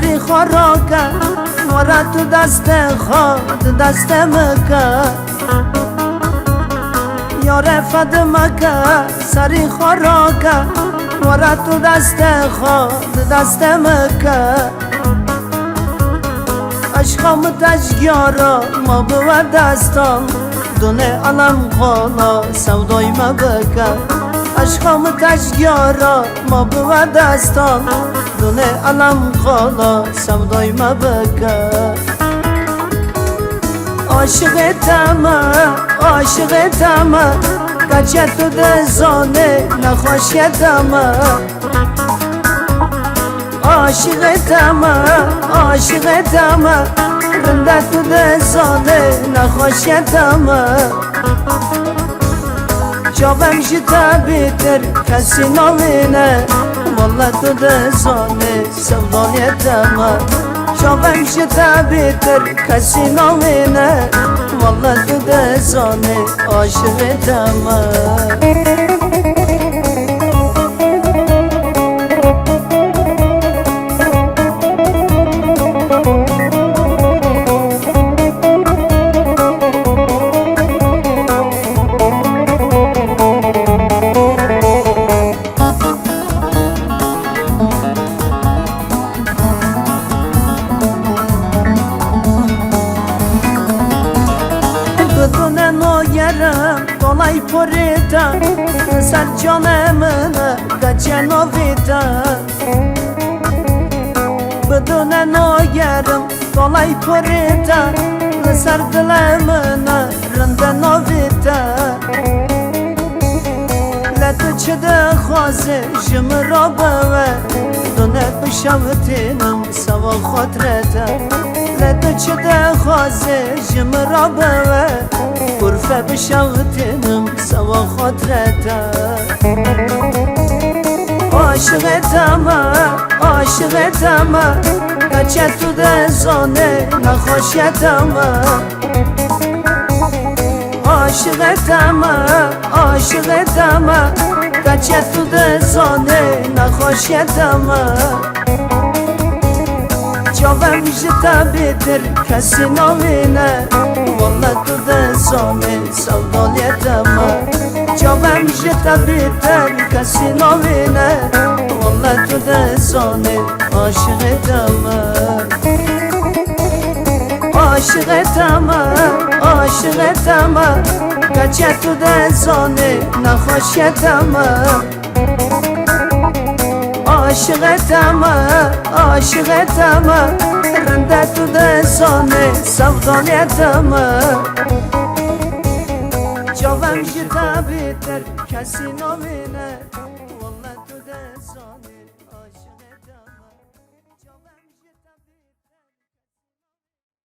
سری خوراکه نورا تو دست خود دست مکه یار فدمکه سری خوراکه نورا تو دست خود دست مکه عشقم تشگیارا ما بود دستان دونه علم خالا سودای ما بکه عشقم تشگیارا ما بود دستان دونه علم خالا سودای ما بکه عاشق تمه گچه تو دزانه نخوشه تمه عاشق تمه رنده تو دزانه نخوشه تمه جابم جتا بیتر کسی نامینه والله تو دزانه سودانه تمه جابم جتا بیتر کسی نامینه والله تو دزانه عاشق تمه Dolay porita Ser canımını Kaçen o vita Bıdınen o yarım Dolay porita Ser dilemini Rınden o vita Letu çıdı khazi Jimir o beve Dönet bişavtinim Sava khotreta Letu çıdı khazi Jimir o beve غرفه بشغتنم سوا خاطرتا عاشق تمه گچه تو دزانه نخوشه تمه عاشق تمه گچه تو دزانه نخوشه تمه جاوم جتا بیتر کسی نامینه والله تو دزانه سودانیتمه جاوم جتا بیتر کسی نامینه والله تو دزانه عاشقتمه عاشق تمه گچه تو دزانه نخوشتمه عاشق تمه رنده تو دزانه سودانیتمه جاوم جتا بیتر کسی نامینه